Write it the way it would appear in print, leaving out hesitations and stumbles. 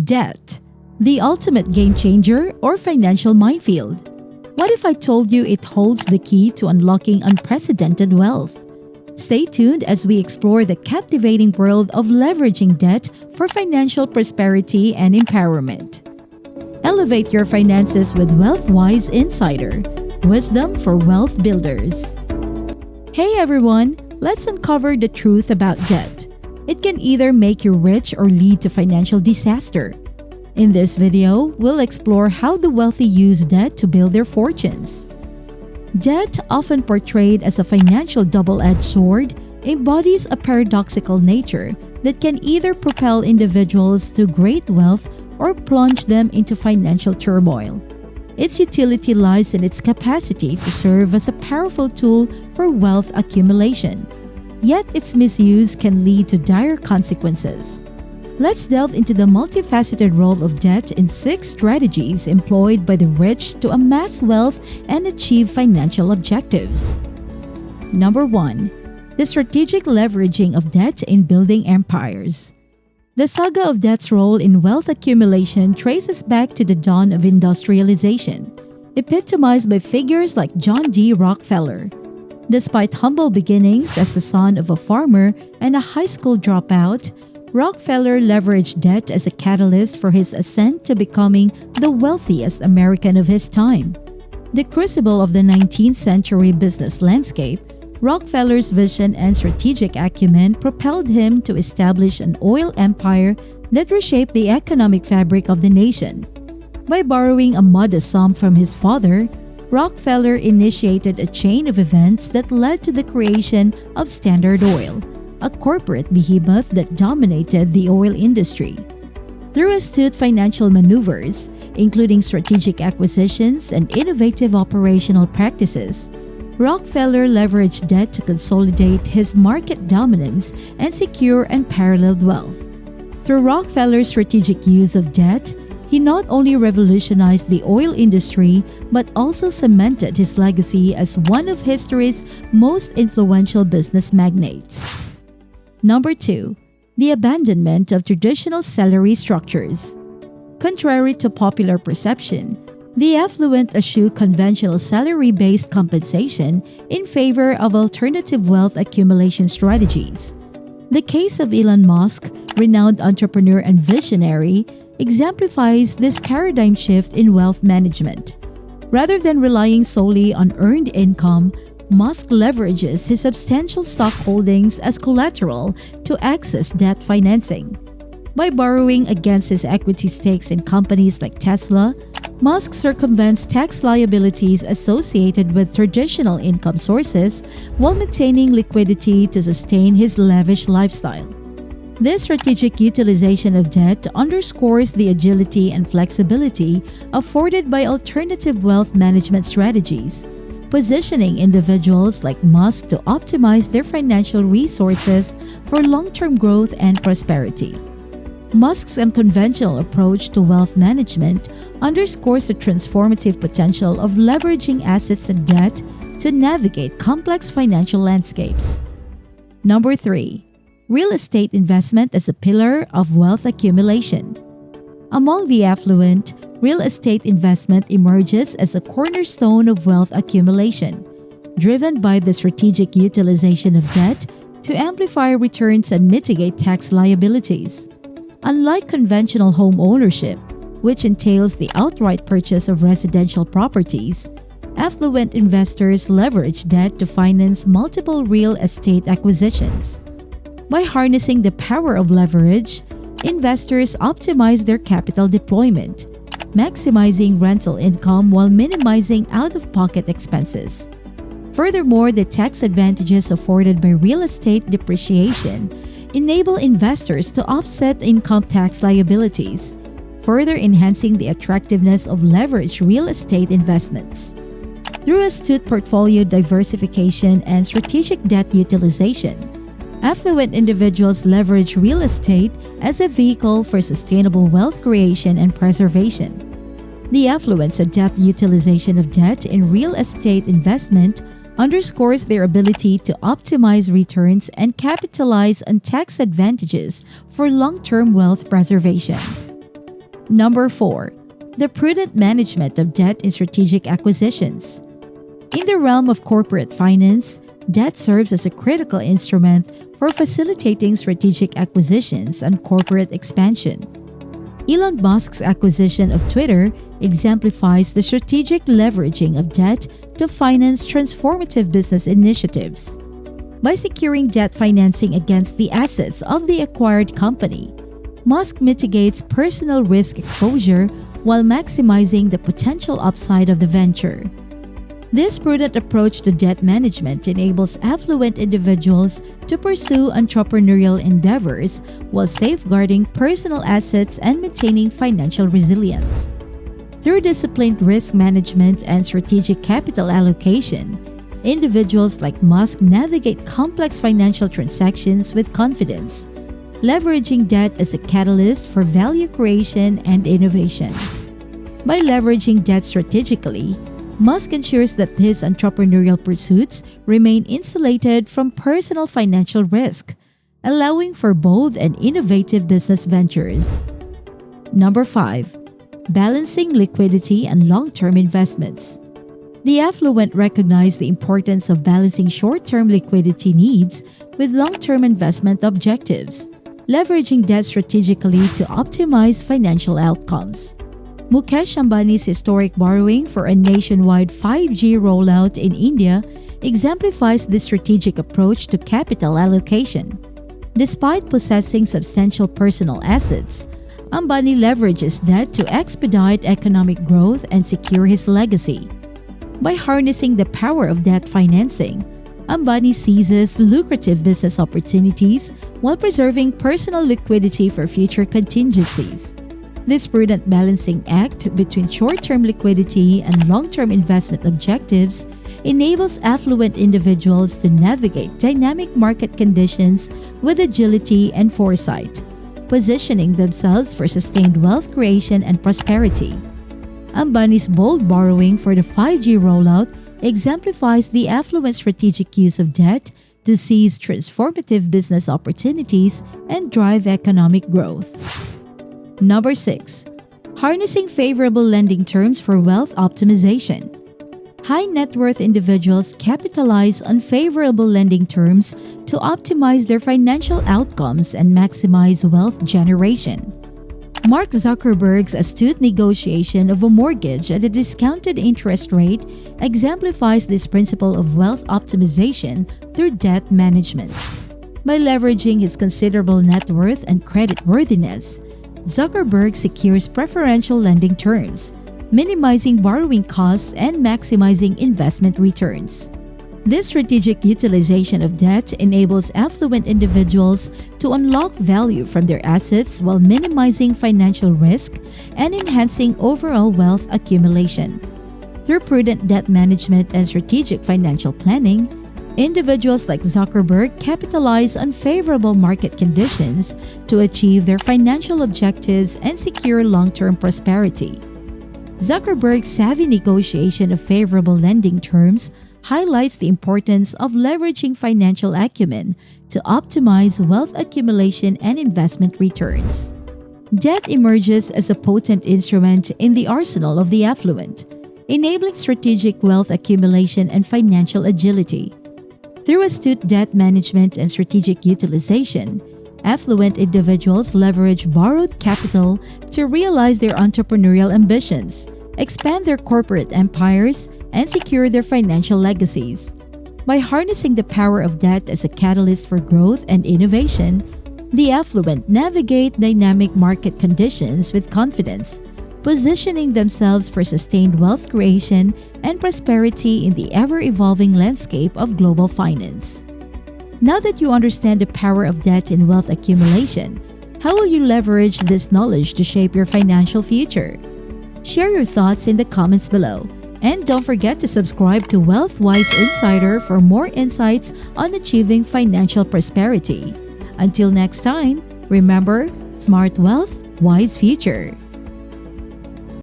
Debt, the ultimate game changer or financial minefield. What if I told you it holds the key to unlocking unprecedented wealth? Stay tuned as we explore the captivating world of leveraging debt for financial prosperity and empowerment. Elevate your finances with WealthWise Insider, wisdom for wealth builders. Hey everyone, let's uncover the truth about debt. It can either make you rich or lead to financial disaster. In this video, we'll explore how the wealthy use debt to build their fortunes. Debt, often portrayed as a financial double-edged sword, embodies a paradoxical nature that can either propel individuals to great wealth or plunge them into financial turmoil. Its utility lies in its capacity to serve as a powerful tool for wealth accumulation. Yet its misuse can lead to dire consequences. Let's delve into the multifaceted role of debt in 6 strategies employed by the rich to amass wealth and achieve financial objectives. Number 1. The strategic leveraging of debt in building empires. The saga of debt's role in wealth accumulation traces back to the dawn of industrialization, epitomized by figures like John D. Rockefeller. Despite humble beginnings as the son of a farmer and a high school dropout, Rockefeller leveraged debt as a catalyst for his ascent to becoming the wealthiest American of his time. The crucible of the 19th century business landscape, Rockefeller's vision and strategic acumen propelled him to establish an oil empire that reshaped the economic fabric of the nation. By borrowing a modest sum from his father, Rockefeller initiated a chain of events that led to the creation of Standard Oil, a corporate behemoth that dominated the oil industry. Through astute financial maneuvers, including strategic acquisitions and innovative operational practices, Rockefeller leveraged debt to consolidate his market dominance and secure unparalleled wealth. Through Rockefeller's strategic use of debt, he not only revolutionized the oil industry but also cemented his legacy as one of history's most influential business magnates. Number 2. The abandonment of traditional salary structures. Contrary to popular perception, the affluent eschew conventional salary-based compensation in favor of alternative wealth accumulation strategies. The case of Elon Musk, renowned entrepreneur and visionary, exemplifies this paradigm shift in wealth management. Rather than relying solely on earned income, Musk leverages his substantial stock holdings as collateral to access debt financing. By borrowing against his equity stakes in companies like Tesla, Musk circumvents tax liabilities associated with traditional income sources while maintaining liquidity to sustain his lavish lifestyle. This strategic utilization of debt underscores the agility and flexibility afforded by alternative wealth management strategies, positioning individuals like Musk to optimize their financial resources for long-term growth and prosperity. Musk's unconventional approach to wealth management underscores the transformative potential of leveraging assets and debt to navigate complex financial landscapes. Number 3. Real estate investment as a pillar of wealth accumulation. Among the affluent, real estate investment emerges as a cornerstone of wealth accumulation, driven by the strategic utilization of debt to amplify returns and mitigate tax liabilities. Unlike conventional home ownership, which entails the outright purchase of residential properties, affluent investors leverage debt to finance multiple real estate acquisitions. By harnessing the power of leverage, investors optimize their capital deployment, maximizing rental income while minimizing out-of-pocket expenses. Furthermore, the tax advantages afforded by real estate depreciation enable investors to offset income tax liabilities, further enhancing the attractiveness of leveraged real estate investments. Through astute portfolio diversification and strategic debt utilization, affluent individuals leverage real estate as a vehicle for sustainable wealth creation and preservation. The affluent's adept utilization of debt in real estate investment underscores their ability to optimize returns and capitalize on tax advantages for long-term wealth preservation. Number 4. The prudent management of debt in strategic acquisitions. In the realm of corporate finance, debt serves as a critical instrument for facilitating strategic acquisitions and corporate expansion. Elon Musk's acquisition of Twitter exemplifies the strategic leveraging of debt to finance transformative business initiatives. By securing debt financing against the assets of the acquired company, Musk mitigates personal risk exposure while maximizing the potential upside of the venture. This prudent approach to debt management enables affluent individuals to pursue entrepreneurial endeavors while safeguarding personal assets and maintaining financial resilience. Through disciplined risk management and strategic capital allocation, individuals like Musk navigate complex financial transactions with confidence, leveraging debt as a catalyst for value creation and innovation. By leveraging debt strategically, Musk ensures that his entrepreneurial pursuits remain insulated from personal financial risk, allowing for bold and innovative business ventures. Number 5. Balancing liquidity and long-term investments. The affluent recognize the importance of balancing short-term liquidity needs with long-term investment objectives, leveraging debt strategically to optimize financial outcomes. Mukesh Ambani's historic borrowing for a nationwide 5G rollout in India exemplifies this strategic approach to capital allocation. Despite possessing substantial personal assets, Ambani leverages debt to expedite economic growth and secure his legacy. By harnessing the power of debt financing, Ambani seizes lucrative business opportunities while preserving personal liquidity for future contingencies. This prudent balancing act between short-term liquidity and long-term investment objectives enables affluent individuals to navigate dynamic market conditions with agility and foresight, positioning themselves for sustained wealth creation and prosperity. Ambani's bold borrowing for the 5G rollout exemplifies the affluent strategic use of debt to seize transformative business opportunities and drive economic growth. Number 6. Harnessing favorable lending terms for wealth optimization. High net worth individuals capitalize on favorable lending terms to optimize their financial outcomes and maximize wealth generation. Mark Zuckerberg's astute negotiation of a mortgage at a discounted interest rate exemplifies this principle of wealth optimization through debt management. By leveraging his considerable net worth and creditworthiness, Zuckerberg secures preferential lending terms, minimizing borrowing costs and maximizing investment returns. This strategic utilization of debt enables affluent individuals to unlock value from their assets while minimizing financial risk and enhancing overall wealth accumulation. Through prudent debt management and strategic financial planning, individuals like Zuckerberg capitalize on favorable market conditions to achieve their financial objectives and secure long-term prosperity. Zuckerberg's savvy negotiation of favorable lending terms highlights the importance of leveraging financial acumen to optimize wealth accumulation and investment returns. Debt emerges as a potent instrument in the arsenal of the affluent, enabling strategic wealth accumulation and financial agility. Through astute debt management and strategic utilization, affluent individuals leverage borrowed capital to realize their entrepreneurial ambitions, expand their corporate empires, and secure their financial legacies. By harnessing the power of debt as a catalyst for growth and innovation, the affluent navigate dynamic market conditions with confidence, positioning themselves for sustained wealth creation and prosperity in the ever-evolving landscape of global finance. Now that you understand the power of debt in wealth accumulation, how will you leverage this knowledge to shape your financial future? Share your thoughts in the comments below. And don't forget to subscribe to WealthWise Insider for more insights on achieving financial prosperity. Until next time, remember, smart wealth, wise future.